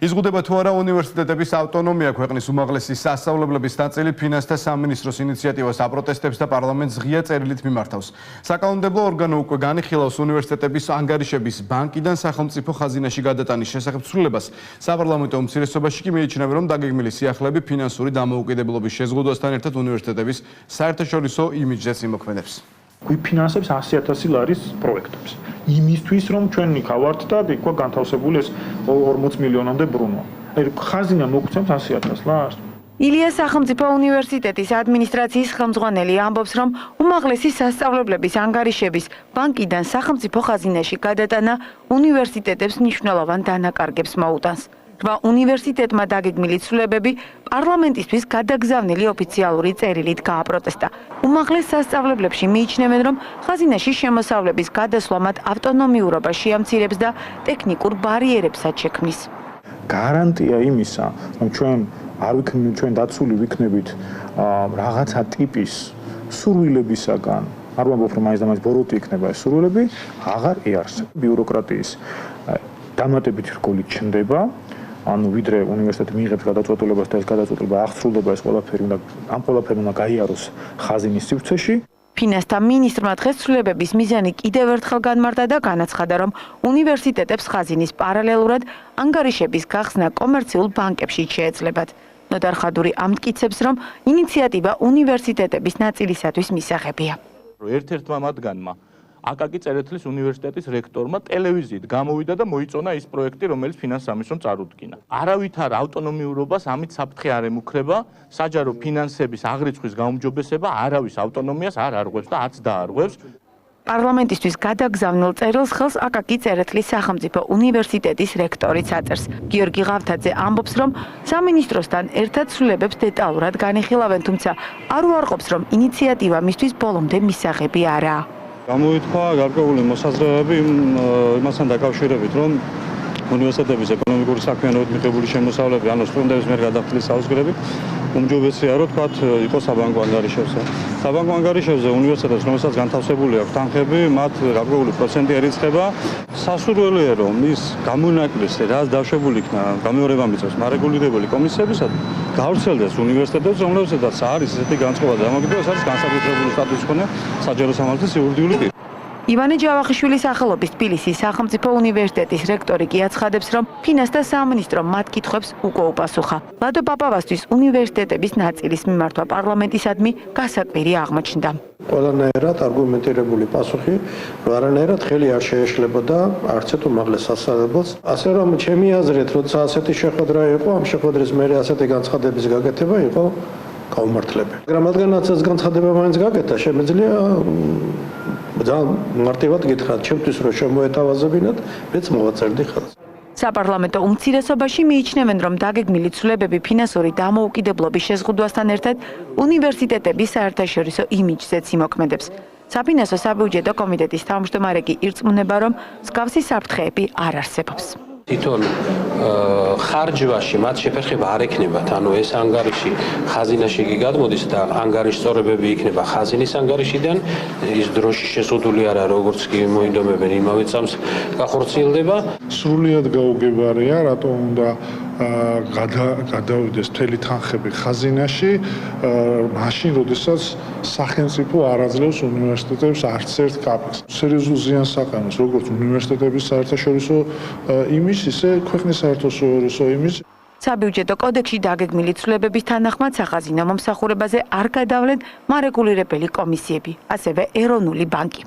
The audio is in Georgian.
იზღუდება თუ არა უნივერსიტეტების ავტონომია ქვეყნის უმაღლესი სასწავლებლების ნაწილი ფინანსთა სამინისტროს ინიციატივას აპროტესტებს და პარლამენტს ღია წერილით მიმართავს. საკანონმდებლო ორგანო უკვე განიხილავს უნივერსიტეტების ანგარიშების ბანკიდან სახელმწიფო ხაზინაში გადატანის შესახებ ცვლილებას. საპარლამენტო უმცირესობაში კი მიიჩნევენ, რომ დაგეგმილი სიახლეები ფინანსური დამოუკიდებლობის შეზღუდვასთან ერთად უნივერსიტეტების საერთაშორისო იმიჯზეც იმოქმედებს. გვიფინანსებს 100,000 ლარის პროექტებს. იმისთვის რომ ჩვენ იქა ვართ და იქა განთავსებული ეს 40 მილიონამდე ბრუნვა. ხაზინა მოგცემს 100,000 ლარს. ილიას სახელმწიფო უნივერსიტეტის ადმინისტრაციის ხელმძღვანელი ამბობს, რომ უმაღლესი სასწავლებლების ანგარიშების ბანკიდან სახელმწიფო ხაზინაში გადატანა უნივერსიტეტებს მნიშვნელოვან დანაკარგებს მოუტანს. რვა უნივერსიტეტმა დაგეგმილი ცვლილებები პარლამენტისთვის გადაგზავნილი ოფიციალური წერილით გააპროტესტა. უმაღლეს სასწავლებლებში მიიჩნევენ, რომ ხაზინაში შემოსავლების გადასვლა მათ ავტონომიურობას შეამცირებს და ტექნიკურ ბარიერებსაც შექმნის. გარანტია იმისა, რომ ჩვენ დაცული ვიქნებით რაღაცა ტიპის სურვილებისაგან, არ ვამბობ, რომ მაინც ბოროტი იქნება ეს სურვილები, აღარ იარსება. ბიუროკრატიის დამატებით რგოლით ჩნდება. ანუ ვიდრე უნივერსიტეტი მიიღებს გადაწყვეტილებას და ეს გადაწყვეტილება აღსრულდება, ეს ყველაფერი ამ ყველაფერი უნდა გაიაროს ხაზინის სივრცეში. ფინანსთა მინისტრმა დღეს ცვლილებების მიზანი კიდევ ერთხელ განმარტა და განაცხადა, რომ უნივერსიტეტებს ხაზინის პარალელურად ანგარიშების გახსნა კომერციულ ბანკებში შეეძლებათ. ნოდარ ხადური ამტკიცებს, რომ ინიციატივა უნივერსიტეტების ნაწილისათვის მისაღებია. ერთ-ერთმა მათგანმა აკაკი წერეთლის უნივერსიტეტის რექტორმა ტელევიზიით გამოვიდა და მოიწონა ის პროექტი, რომელიც ფინანს სამინისტრომ წარუდგინა. არავითარ ავტონომიურობას ამით საფრთხე არ ემუქრება, საჯარო ფინანსების აღრიცხვის გაუმჯობესება არავის ავტონომიას არ არღვევს და არც დაარღვევს. პარლამენტისთვის გადაგზავნილ წერილს ხელს აკაკი წერეთლის სახელმწიფო უნივერსიტეტის რექტორიც აწერს. გიორგი ღავთაძე ამბობს, რომ სამინისტროსთან ერთად ცვლილებებს დეტალურად განიხილავენ, თუმცა არ უარყოფს, რომ ინიციატივა მისთვის ბოლომდე მისაღები არაა. გამოითქვა გარკვეული მოსაზრებები იმასთან დაკავშირებით, რომ უნივერსიტეტების ეკონომიკური საქმიანობით მიღებული შემოსავლები, ანუ სტუდენტების მიერ გადახდილი საუზგრები, უმჯობესია, რომ თქვათ, იყოს საბანკო ანგარიშებზე. საბანკო ანგარიშებზე უნივერსიტეტებს, რომელსაც განთავსებული აქვს თანხები, მათ გარკვეული პროცენტი ერიცხება. სასურველია, რომ ის გამონაკლისს, რაც დაშვებული იქნა გამეორება მიწევს მარეგულირებელი კომისიებისა, გავრცელდეს უნივერსიტეტებს, რომლებსაც არის ესეთი განწყობა და ამაგდროულად ეს არის განსაკუთრებული სტატუსი ქონა საჯარო სამართლის იურიდიული პირი. ივანე ჯავახიშვილის სახელობის თბილისის სახელმწიფო უნივერსიტეტის რექტორი კი აცხადებს, რომ ფინანსთა სამინისტრომ მათ კითხვებს უკვე უპასუხა. ლადო პაპავასთვის უნივერსიტეტების ნაწილის მიმართვა პარლამენტისადმი გასაკვირი აღმოჩნდა. ყველანაირად არგუმენტირებული პასუხი, რომ არანაირად ხელი არ შეეშლებოდა არც ერთ უმაღლეს სასწავლებელს. ასე რომ ჩემი აზრით, როცა ასეთი შეხვედრა იყო, ამ შეხვედრის მერე ასეთი განცხადების გაკეთება იყო გაუმართლებელი. მაგრამ რადგანაც ეს განცხადება მაინც გაკეთა, შემეძლია ძალიან მარტივად გითხრათ, ჩემთვის რომ შემოეთავაზებინათ, მეც მოვაწერდი ხელს. საპარლამენტო უმცირესობაში მიიჩნევენ, რომ დაგეგმილი ცვლილებები ფინანსური დამოუკიდებლობის შეზღუდვასთან ერთად უნივერსიტეტების საერთაშორისო იმიჯზეც იმოქმედებს. საფინანსო საბიუჯეტო კომიტეტის თავმჯდომარე კი ირწმუნება, რომ მსგავსი საფრთხეები არ არსებობს. თვითონ ხარჯვაში მათ შეფერხება არ ექნებათ, ანუ ეს ანგარიში ხაზინაში კი გადმოდის და ანგარიშ სწორებები იქნება ხაზინის ანგარიშიდან, ის დროში შეზღუდული არა, როგორც კი მოინდომებენ, იმავე წამს გახორციელდება. სრულიად გაუგებარია, რატომ უნდა გადავიდეს მთელი თანხები ხაზინაში, მაშინ, როდესაც სახელმწიფო არ აძლევს უნივერსიტეტებს არც ერთ კაპიტალს. სერიოზულ ზიანს აყენებს როგორც უნივერსიტეტების საერთაშორისო იმიჯს, ისე ქვეყნის საერთაშორისო იმიჯს. საბიუჯეტო კოდექსში დაგეგმილი ცვლილებების თანახმად სახაზინო მომსახურებაზე არ გადავლენ მარეგულირებელი კომისიები, ასევე ეროვნული ბანკი.